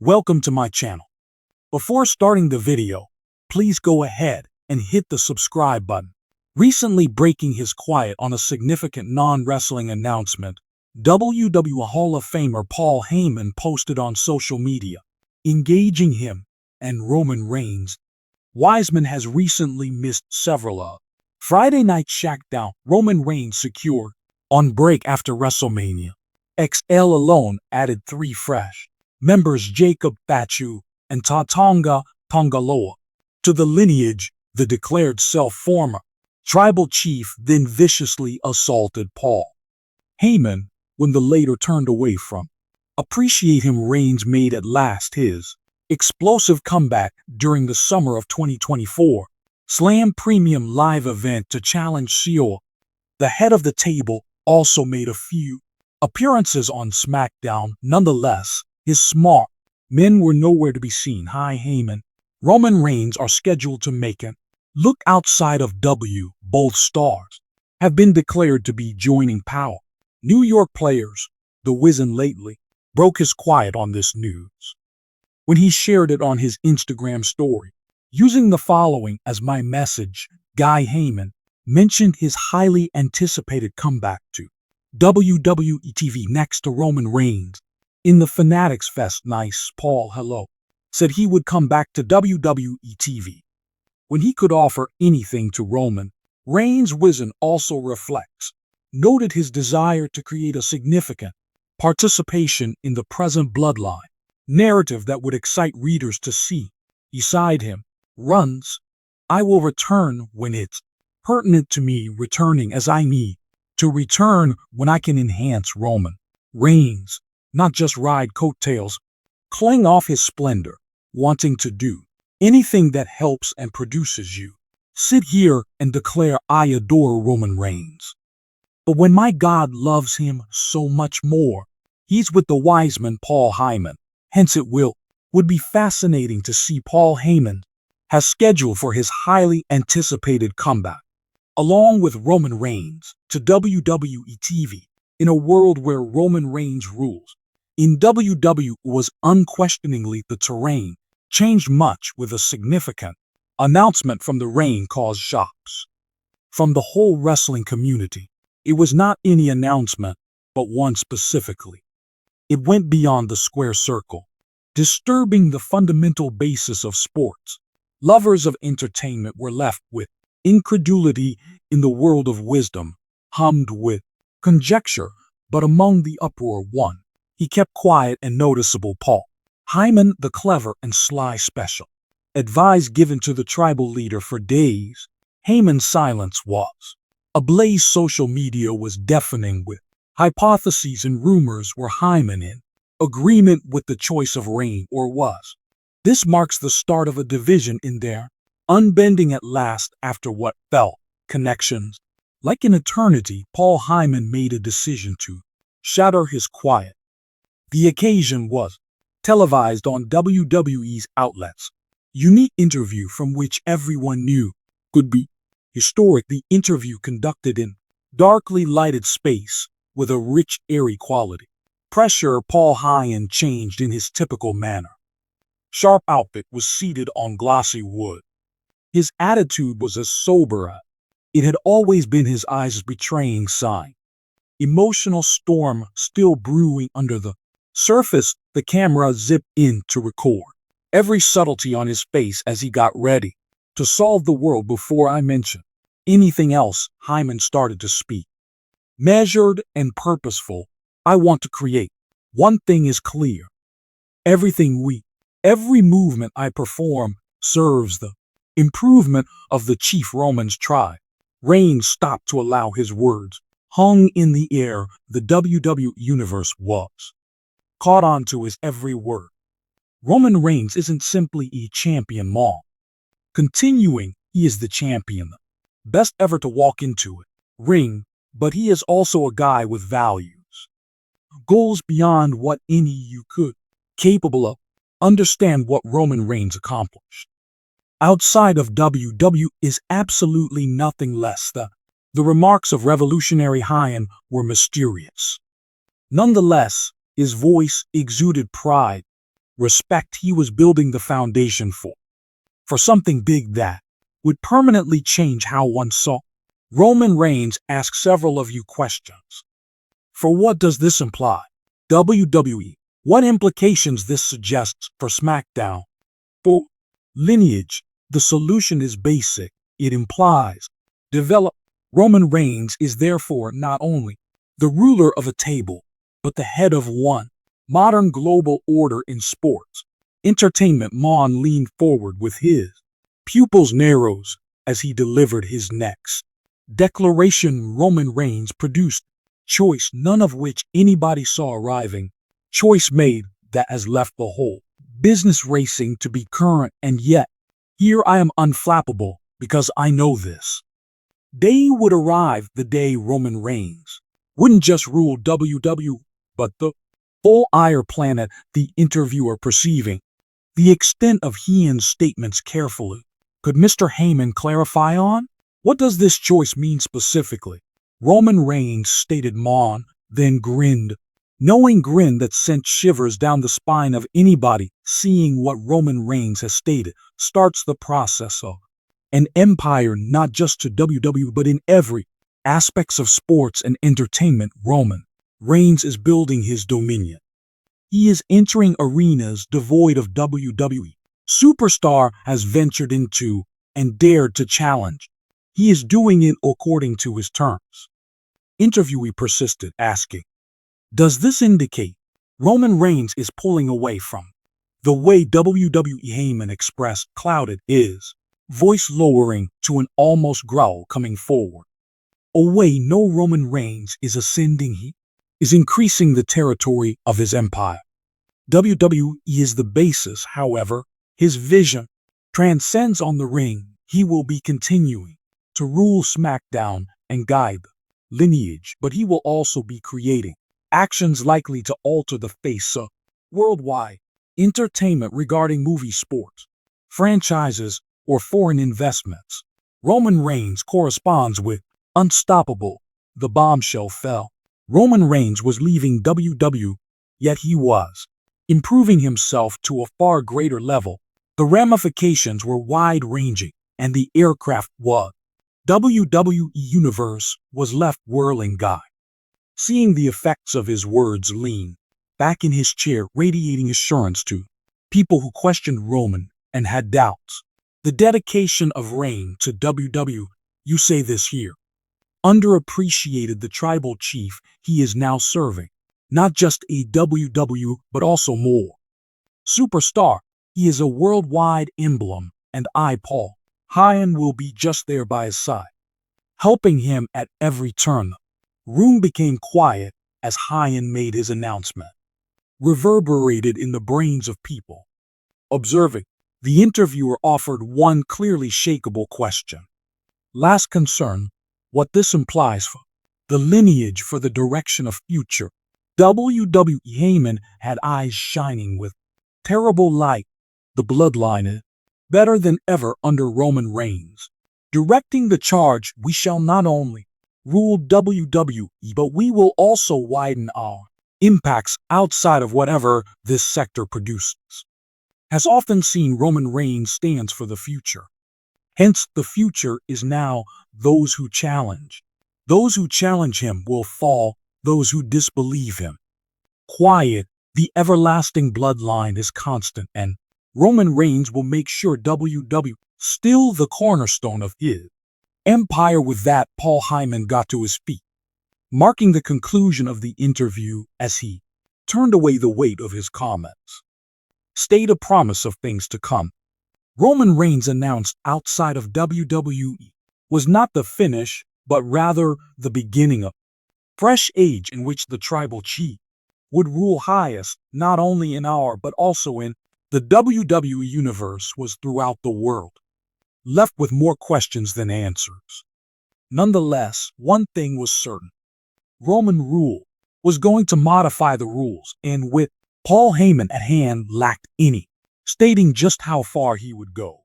Welcome to my channel. Before starting the video, please go ahead and hit the subscribe button. Recently breaking his quiet on a significant non-wrestling announcement, WWE Hall of Famer Paul Heyman posted on social media, engaging him and Roman Reigns. Wiseman has recently missed several of Friday Night SmackDown. Roman Reigns secured on break after WrestleMania. XL alone added 3 fresh members, Jacob Fatu and Tatonga Tongaloa, to the lineage. The declared former tribal chief then viciously assaulted Paul Heyman when the latter turned away from appreciate him. Reigns made at last his explosive comeback during the summer of 2024 Slam Premium live event to challenge Cena. The head of the table also made a few appearances on SmackDown. Nonetheless, his smart men were nowhere to be seen. Heyman, Roman Reigns are scheduled to make an look outside of W. Both stars have been declared to be joining Power. New York players, the Wizen lately broke his quiet on this news when he shared it on his Instagram story, using the following as my message. Guy Heyman mentioned his highly anticipated comeback to WWE TV next to Roman Reigns in the Fanatics Fest. Nice. Paul hello said he would come back to WWE TV when he could offer anything to Roman Reigns. Wizen also noted his desire to create a significant participation in the present bloodline narrative that would excite readers to see beside him runs. I will return when it's pertinent to me, returning as I need to return when I can enhance Roman Reigns, not just ride coattails, cling off his splendor, wanting to do anything that helps and produces you. Sit here and declare I adore Roman Reigns. But when my God loves him so much more, he's with the Wiseman Paul Heyman. Hence it would be fascinating to see Paul Heyman has scheduled for his highly anticipated comeback, along with Roman Reigns, to WWE TV in a world where Roman Reigns rules. In WWE was unquestioningly the terrain changed much with a significant announcement from the Reign caused shocks from the whole wrestling community. It was not any announcement, but one specifically. It went beyond the square circle, disturbing the fundamental basis of sports. Lovers of entertainment were left with incredulity. In the world of wisdom, hummed with conjecture, but among the uproar he kept quiet and noticeable. Paul Heyman, the clever and sly special advice given to the tribal leader for days. Heyman's silence was ablaze. Social media was deafening with hypotheses and rumors. Were Heyman in agreement with the choice of Reign, or was this marks the start of a division in their unbending at last? After what felt connections like an eternity, Paul Heyman made a decision to shatter his quiet. The occasion was televised on WWE's outlets. Unique interview from which everyone knew could be historic. The interview conducted in darkly lighted space with a rich, airy quality. Pressure. Paul Heyman changed in his typical manner. Sharp outfit, was seated on glossy wood. His attitude was as sober as it had always been, his eyes betraying sign. Emotional storm still brewing under the surface. The camera zipped in to record every subtlety on his face as he got ready to solve the world. Before I mention anything else, Heyman started to speak. Measured and purposeful. I want to create. One thing is clear. Every movement I perform serves the improvement of the chief Roman's tribe. Reigns stopped to allow his words hung in the air. The WWE Universe was caught on to his every word. Roman Reigns isn't simply a champion mom. Continuing, he is the champion, the best ever to walk into it ring, but he is also a guy with values, goals beyond what any you could capable of. Understand what Roman Reigns accomplished outside of WWE is absolutely nothing less. The remarks of revolutionary Heyman were mysterious. Nonetheless, his voice exuded pride. respect he was building the foundation for something big that would permanently change how one saw. Roman Reigns asked several of you questions. For what does this imply? WWE. What implications this suggests for SmackDown? For lineage, the solution is basic. It implies develop. Roman Reigns is therefore not only the ruler of a table, but the head of one modern global order in sports. Entertainment. Mon leaned forward with his pupils narrows as he delivered his next declaration. Roman Reigns produced choice, none of which anybody saw arriving. Choice made that has left the whole business racing to be current, and yet here I am unflappable because I know this. Day would arrive, the day Roman Reigns wouldn't just rule WWE, but the whole entire planet. The interviewer perceiving the extent of Heyman's statements carefully. Could Mr. Heyman clarify on what does this choice mean specifically? Roman Reigns stated Mon, then grinned. Knowing grin that sent shivers down the spine of anybody seeing what Roman Reigns has stated starts the process of an empire, not just to WWE but in every aspects of sports and entertainment. Roman Reigns is building his dominion. He is entering arenas devoid of WWE. Superstar has ventured into and dared to challenge. He is doing it according to his terms. Interviewee persisted, asking, does this indicate Roman Reigns is pulling away from the way WWE? Heyman expressed clouded his voice, lowering to an almost growl, coming forward. Away. No, Roman Reigns is ascending. He is increasing the territory of his empire. WWE is the basis, however. His vision transcends on the ring. He will be continuing to rule SmackDown and guide the lineage, but he will also be creating actions likely to alter the face of worldwide entertainment regarding movie, sports, franchises, or foreign investments. Roman Reigns corresponds with unstoppable. The bombshell fell. Roman Reigns was leaving WWE, yet he was improving himself to a far greater level. The ramifications were wide-ranging, and the aircraft was WWE Universe was left whirling. Guy, seeing the effects of his words, leaned back in his chair, radiating assurance to people who questioned Roman and had doubts. The dedication of Reigns to WWE, you say this here, underappreciated. The tribal chief he is now serving, not just a WWE, but also more. Superstar, he is a worldwide emblem, and Paul Heyman will be just there by his side, helping him at every turn. The room became quiet as Heyman made his announcement, reverberated in the brains of people observing. The interviewer offered one clearly shakeable question. Last concern, what this implies for the lineage, for the direction of future WWE. Heyman had eyes shining with terrible light. The bloodline is better than ever under Roman Reigns, directing the charge. We shall not only rule WWE, but we will also widen our impacts outside of whatever this sector produces. Has often seen Roman Reigns stands for the future. Hence, the future is now those who challenge. Those who challenge him will fall, those who disbelieve him. Quiet, the everlasting bloodline is constant, and Roman Reigns will make sure WWE still the cornerstone of his empire. With that, Paul Heyman got to his feet, marking the conclusion of the interview as he turned away. The weight of his comments stayed a promise of things to come. Roman Reigns announced outside of WWE was not the finish, but rather the beginning of a fresh age in which the tribal chief would rule highest, not only in our but also in the WWE Universe. Was throughout the world left with more questions than answers. Nonetheless, one thing was certain. Roman rule was going to modify the rules, and with Paul Heyman at hand lacked any stating just how far he would go.